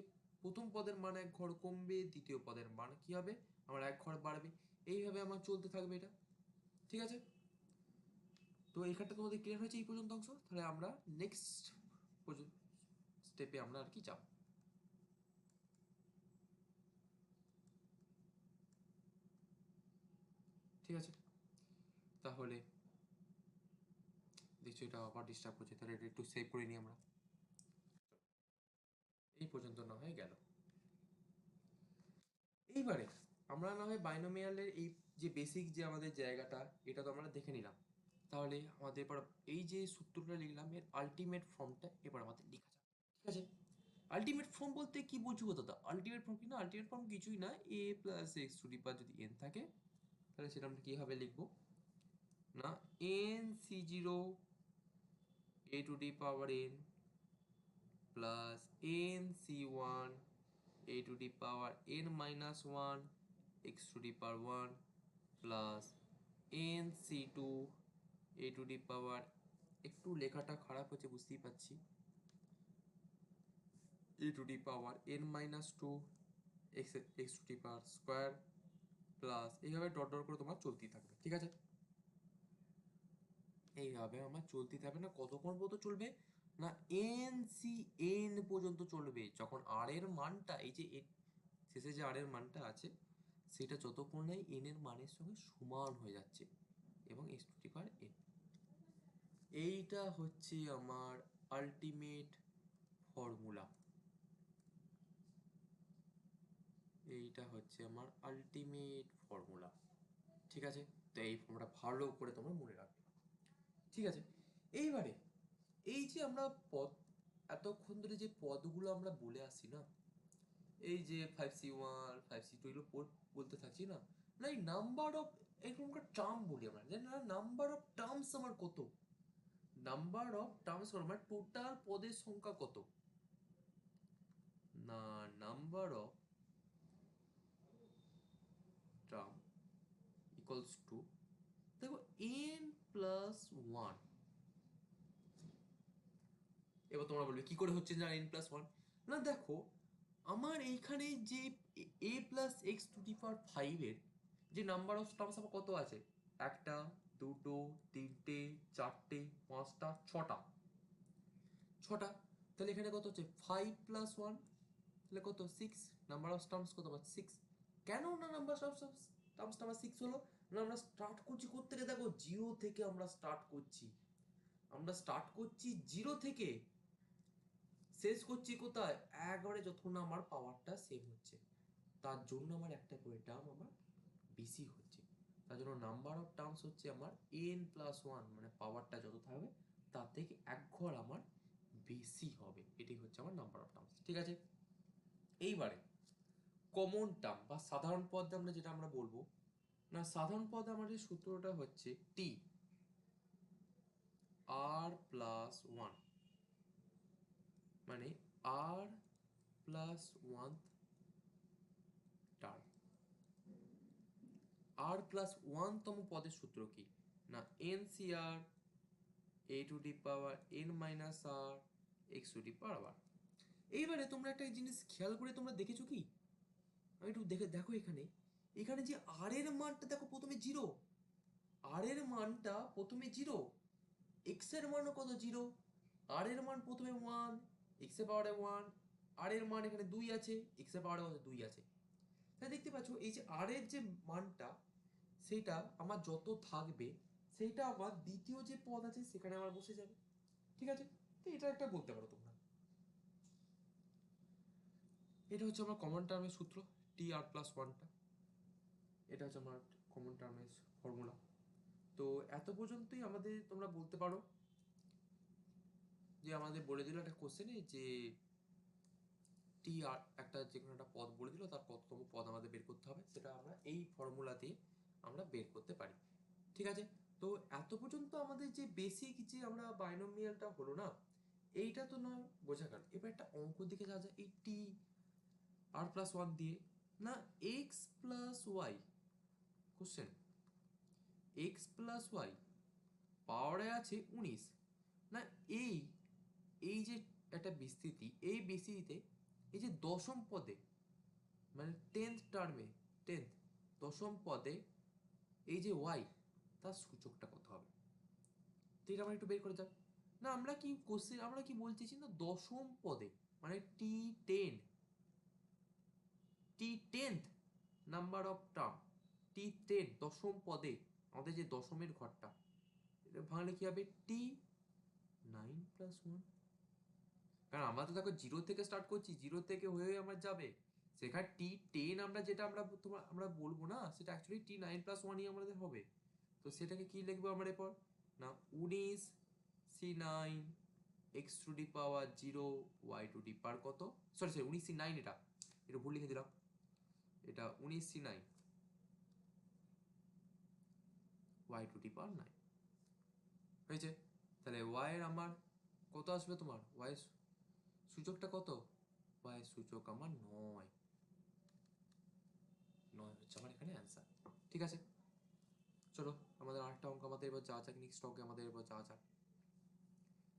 প্রথম পদের মান 1 ঘর কমবে, দ্বিতীয় পদের মান কি হবে আমার 1 ঘর বাড়বে, এইভাবে আমার চলতে থাকবে এটা। ঠিক আছে? তো এখানটা তোমাদের ক্লিয়ার হয়েছে এই পর্যন্ত অংশ? তাহলে আমরা নেক্সট স্টেপে আমরা আর কি যাব। ঠিক আছে, তাহলে দেখছি এটা আবার ডিস্টার্ব করছে, তাহলে এটা একটু সেভ করে নিই আমরা। এই পর্যন্ত না হয়ে গেল। এইবারে আমরা না হয় বাইনোমিয়ালের এই যে বেসিক যে আমাদের জায়গাটা এটা তো আমরা দেখে নিলাম। তাহলে আমাদের এবার এই যে সূত্রটা লিখলাম এর আলটিমেট ফর্মটা এবার আমাদের লেখা যাক। ঠিক আছে? আলটিমেট ফর্ম বলতে কি বুঝবো দাদা? আলটিমেট ফর্ম কি না, আলটিমেট ফর্ম কিছুই না, a plus x to the power যদি n থাকে তাহলে সেটা আমরা কিভাবে লিখবো না, n c0 a to the power n plus n c1 a to the power n minus 1 x to the power 1 plus n c2 a to the power, একটু লেখাটা খারাপ হচ্ছে বুঝতেই পারছি, a to the power n minus 2 x to the power square plus এইভাবে ডট ডট করে তোমার চলতেই থাকবে। ঠিক আছে? এইভাবে আমার চলতেই থাকবে না, কতক্ষণ পর্যন্ত চলবে না, এন সি এন পর্যন্ত চলবে, যখন আর এর মানটা এই যে শেষে যে আর এর মানটা আছে সেটা যতক্ষণ না এন এর মানের সঙ্গে সমান হয়ে যাচ্ছে এবং x to the power N. এইটা হচ্ছে আমার আলটিমেট ফর্মুলা। এইটা হচ্ছে আমার আলটিমেট ফর্মুলা। ঠিক আছে? তো এই ফর্মুলাটা ভালো করে তোমরা মনে রাখবে। ঠিক আছে? এইবারে এই যে আমরা পদ এতক্ষণ ধরে যে পদগুলো আমরা বলে আসছি না, এই যে 5C1 5C2 এগুলো বলতে থাকছি না, না এই নাম্বার অফ এরকম টার্ম বলি আমরা, জানি না নাম্বার অফ টার্মস আমার কত, নাম্বার অফ টার্মস আমার টোটাল পদের সংখ্যা কত না, number of term equals to, দেখো n প্লাস 1। এবার তোমরা বলবে কি করে হচ্ছে না n প্লাস 1, না দেখো আমার এইখানে যে a plus x to the power 5 এর যে নাম্বার অফ টার্মস আমার কত আছে, একটা দুটো তিনটে চারটে পাঁচটা ছটা, ছটা, তাহলে এখানে কত হচ্ছে 5 প্লাস 1, তাহলে কত 6, নাম্বার অফ টার্মস কত আমার 6। কেন না নাম্বার অফ টার্মসটা আমার 6 হলো না, আমরা স্টার্ট করছি থেকে দেখো জিরো থেকে আমরা স্টার্ট করছি, আমরা স্টার্ট করছি জিরো থেকে, শেষ করছি কোথায় একবারে যতক্ষণ না আমার পাওয়ারটা সেভ হচ্ছে, তার জন্য আমার একটা করে টার্ম আমার বেশি হচ্ছে, তার জন্য নাম্বার অফ টার্মস হচ্ছে আমার n প্লাস 1, মানে পাওয়ারটা যত থাকবে তার থেকে এক ঘর আমার বেশি হবে, এটাই হচ্ছে আমার নাম্বার অফ টার্মস। ঠিক আছে? এইবারে কমন টার্ম বা সাধারণ পদ আমরা যেটা আমরা বলবো না, সাধারণ পদ আমাদের সূত্রটা হচ্ছে t r প্লাস 1, মানে r plus 1 term, r plus 1 তম পদের সূত্র কি না, ncr a to the power n minus r x to the power. এইবারে তোমরা একটা জিনিস খেয়াল করে তোমরা দেখেছো কি, আমি একটু দেখো এখানে, এখানে যে আর এর মানটা দেখো প্রথমে জিরো, আর এর মানটা প্রথমে জিরো, এক্স এর মানও কত জিরো, আর এর মান প্রথমে 1, এক্স এর পাওয়ারে 1, আর এর মান এখানে 2 আছে, এক্স এর পাওয়ারে কত 2 আছে। তাই দেখতে পাচ্ছ এই যে আর এর যে মানটা সেটা আমার যত থাকবে সেইটা আমার দ্বিতীয় যে পদ আছে সেখানে আমার বসে যাবে। ঠিক আছে? তো এটা একটা বলতে পারো তোমরা, এটা হচ্ছে আমার কমন টার্মের সূত্র, টি আর প্লাস 1টা, এটা হচ্ছে আমার কমন টার্মের ফর্মুলা। তো এত পর্যন্তই আমাদের তোমরা বলতে পারো যে আমাদের বলে দিল একটা কোশ্চেনে যে টি আর একটা যে কোনো একটা পদ বলে দিল, তার কততম পদ আমাদের বের করতে হবে, সেটা আমরা এই ফর্মুলা দিয়ে আমরা বের করতে পারি। ঠিক আছে, তো এত পর্যন্ত আমাদের যে বেসিক যে আমরা বাইনোমিয়ালটা হলো না, এইটা তো নয় বোঝা গেল। এবার একটা অঙ্ক দিকে যাওয়া যায়, এই টি আর প্লাস ওয়ান দিয়ে না, X plus Y, question X plus Y পাওয়ারে আছে 19 না, এই এই যে একটা বিস্তৃতি, এই বিস্তৃতিতে এই যে দশম পদে মানে 10th টার্মে, 10th দশম পদে এই যে ওয়াই, তার সূচকটা কত হবে, তো এটা আমরা একটু বের করে যাক না। আমরা কি কোশ্চেন আমরা কি বলতেছি না, দশম পদে মানে টি টেন্থ নাম্বার অফ টার্ম, টি10 দশম পদে আমাদের যে দশমের ঘরটা, এটা ভাঙলে কি হবে, T9+1। কারণ আমরা তো দেখো জিরো থেকে স্টার্ট করছি, জিরো থেকে হয়ে আমরা যাবে, সেখানে টি10 আমরা যেটা আমরা বলবো না, সেটা অ্যাকচুয়ালি T9+1ই আমাদের হবে। তো সেটাকে কি লিখবো আমরা এরপর না, 19C9 x⁻0 y⁻, কত, সরি সরি 19C9, এটা এটা ভুল লিখে দিলাম, এটা 19C9 y⁻9 হয়েছে। তাহলে y এর আমার কত আসবে, তোমার y সূচকটা কত, y সূচক আমার 9 হচ্ছে আমার এখানে অ্যান্সার। ঠিক আছে, চলো আমাদের আরেকটা অঙ্ক আমাদের এবার যাওয়া যাক, নেক্সট অঙ্কে আমাদের এবার যাওয়া যাক।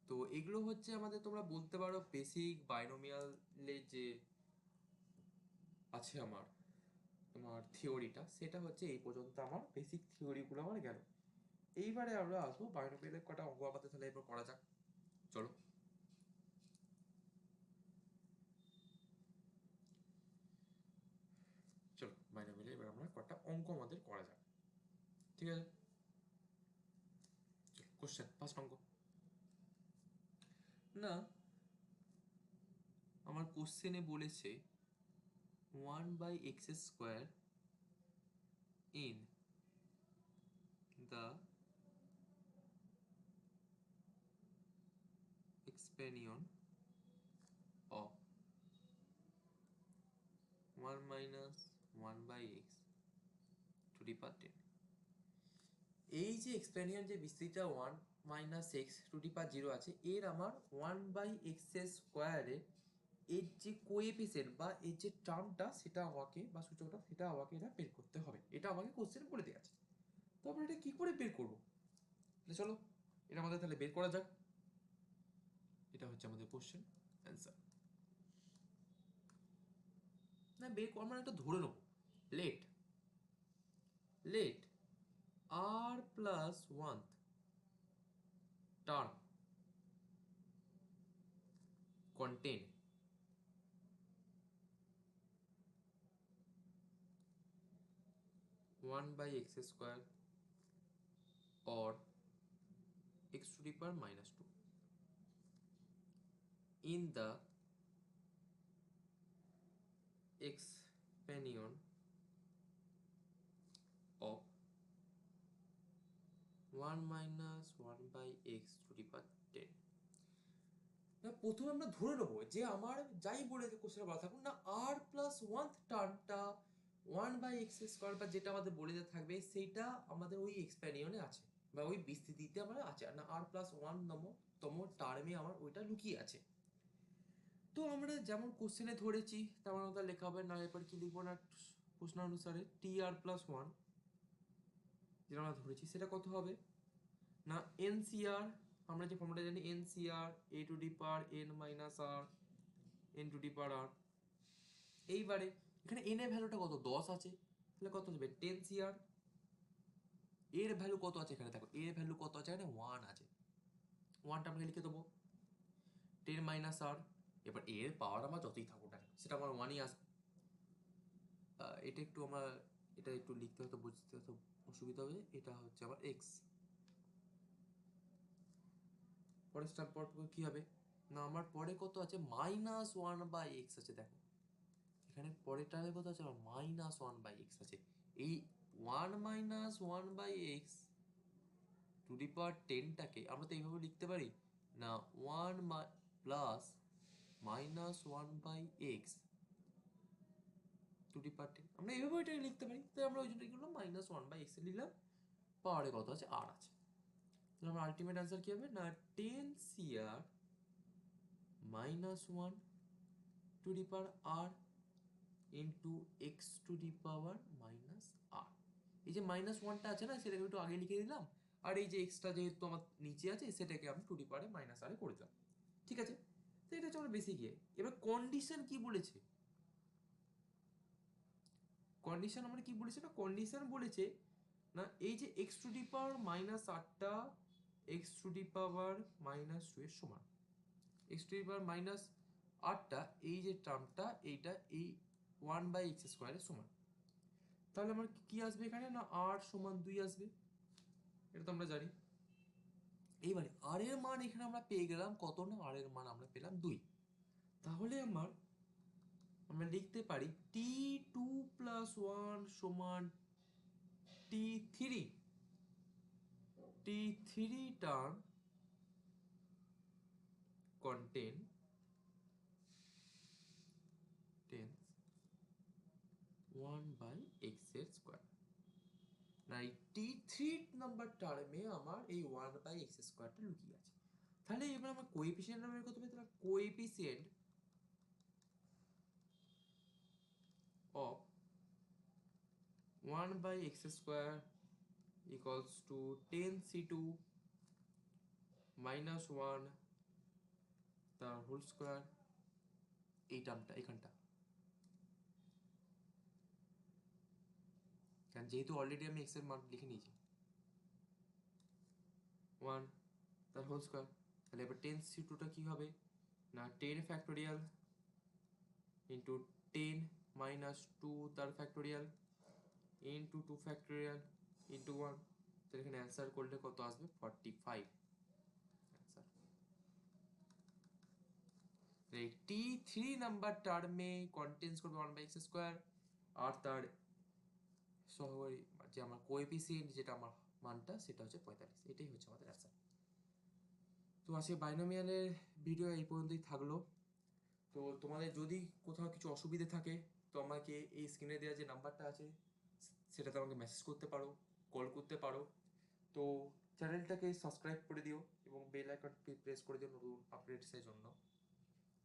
তো এগুলো হচ্ছে আমাদের, তোমরা বলতে পারো বেসিক বাইনোমিয়ালের যে আছে আমার তোমার থিওরিটা, সেটা হচ্ছে এই পর্যন্ত আমার বেসিক থিওরিগুলো আমার গেল। এইবারে আমরা আসবো বাইনোমিয়ালের কটা অঙ্ক আমাদের তাহলে এবার করা যাক, চলো। চলো বাইনোমিয়ালে এবার আমরা কটা অঙ্ক আমাদের করা যাক, ঠিক আছে। চলো কোশ্চেন ফার্স্ট অঙ্ক না, আমার কোশ্চেনে বলেছে 1/x² in the expansion of 1 - 1/x to the power 10। এই যে এক্সপ্যানিয়ন যে বিস্তৃতিটা 1 - x টু দি পাওয়ার 0 আছে, এর আমার 1/x² এর যে কোএফিসিয়েন্ট বা এর যে টার্মটা, সেটা আমাকে বা সূচকটা, সেটা আমাকে এটা বের করতে হবে। এটা আমাকে কোশ্চেন বলে দেওয়া আছে, তো আমরা এটা কি করে বের করবো, চলো এটা আমাদের তাহলে বের করা যাক। এটা হচ্ছে আমাদের কোশ্চেন অ্যান্সার না, আমরা একটা ধরে নেবো, let let r+1 term contain 1/x² or x⁻² in the expansion of 1 - 1/x⁻10। না প্রথমে আমরা ধরে নেবো যে আমার যাই বলে কোশ্চেনে বলা থাকুন না, r+1 টার্মটা 1/x² বা যেটা আমাদের বলে দেওয়া থাকবে, সেইটা আমাদের ওই এক্সপ্যানিয়নে আছে বা ওই বিস্তৃতিতে আমার আছে, আর না r+1 তম টার্মে আমার ওইটা লুকিয়ে আছে। তো আমরা যেমন কোশ্চেনে ধরেছি তেমন আমাদের লেখা হবে না, এরপর কি লিখবো না, প্রশ্ন অনুসারে tr+1 যেটা আমরা ধরেছি সেটা কত হবে না, NCR, আমরা যে ফর্মুলা জানি NCR a⁻n−r n⁻r। এইবারে এখানে n এর ভ্যালুটা কত, 10 আছে, তাহলে কত হবে 10CR। এর ভ্যালু কত আছে এখানে, দেখো এর ভ্যালু কত আছে এখানে, 1 আছে, 1টা আমরা লিখে দেবো 10 - r। এবার এর পাওয়ার আমার যতই থাকুক না কেন, সেটা আমার 1ই আসবে। এটা একটু আমার, এটা একটু লিখতে হয়তো বুঝতে হয়তো অসুবিধা হবে, এটা হচ্ছে আমার x। পরে স্টার পর কি হবে না, আমার পরে কত আছে, -1/x আছে, দেখো এখানে পরেরটারে কত আছে, আমার -1/x আছে। এই 1 - 1/x টু দি পাওয়ার 10টাকে আমরা তো এইভাবে লিখতে পারি না 1 plus minus 1 by x to the power 10, আমরা এইভাবে এটাকে লিখতে পারি। তাই আমরা ওই জন্য কি করলাম, মাইনাস 1 বাই এক্স লিখলাম, পাওয়ারে কত আছে, আর আছে। তাহলে আমার আলটিমেট অ্যান্সার কি হবে না 10 CR minus 1 to the power r into x to the power minus r. এই যে মাইনাস ওয়ানটা আছে না, সেটাকে একটু আগে লিখে দিলাম, আর এই যে এক্সট্রা যেহেতু আমার নিচে আছে সেটাকে আমি টু দি পাওয়ারে মাইনাস আরে করে দিলাম। ঠিক আছে, তো এটা হচ্ছে আমার বেসিক ইয়ে। এবার কন্ডিশন কি বলেছে, কন্ডিশন আমরা কি বলেছে না, কন্ডিশন বলেছে না এই যে x to the power minus আটটা x to the power minus two এর সমান, x to the power minus আটটা এই যে টার্মটা এইটা এই 1 বাই এক্স স্কোয়ারের সমান। তাহলে আমার কি আসবে এখানে না আর সমান 2 আসবে, এটা তো আমরা জানি। এইবারে আর এর মান এখানে আমরা পেয়ে গেলাম কত না, আর এর মান আমরা পেলাম 2। তাহলে আমরা লিখতে পারি t2 প্লাস 1 সমান t3, t3 term contain 1 by X এর স্কোয়ার। না এই t3 নাম্বার টার্মে আমার এই 1 বাই এক্স স্কোয়ারটা লুকিয়ে আছে। তাহলে এবার আমার কোএফিসিয়েন্ট বের করতে হবে। তাহলে coefficient of 1 by x square equals to 10c2 minus 1 তার হোল স্কোয়ার, এই টার্মটা এখানটা, কারণ যেহেতু অলরেডি আমি x এর মান লিখে নিয়েছি 1 তার হোল স্কোয়ার। তাহলে এবার 10c2টা কি হবে না 10 ফ্যাক্টোরিয়াল ইন্টু 10 মাইনাস 2 তার ফ্যাক্টোরিয়াল ইন্টু 2 ফ্যাক্টোরিয়াল ইন্টু 1। তো এখানে অ্যান্সার করলে কত আসবে 45 অ্যান্সার। এই t3 নাম্বার টার্মে কন্টেন্স করবে 1 বাই এক্স স্কোয়ার, আর তার সহকারী যে আমার কোএফিসিয়েন্ট যেটা আমার মানটা সেটা হচ্ছে 45। এটাই হচ্ছে আমাদের অ্যান্সার। তো আজকে বাইনোমিয়ালের ভিডিও এই পর্যন্তই থাকলো। তো তোমাদের যদি কোথাও কিছু অসুবিধে থাকে তো আমাকে এই স্ক্রিনে দেওয়া যে নাম্বারটা আছে সেটাতে আমাকে মেসেজ করতে পারো, কল করতে পারো। তো চ্যানেলটাকে সাবস্ক্রাইব করে দিও এবং বেল আইকনটি প্রেস করে দিও নতুন আপডেটসের জন্য।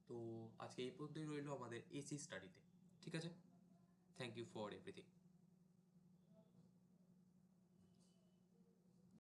তো আজকে এই পর্যন্তই রইলো আমাদের এসি স্টাডিতে। ঠিক আছে, থ্যাংক ইউ ফর এভরিথিং।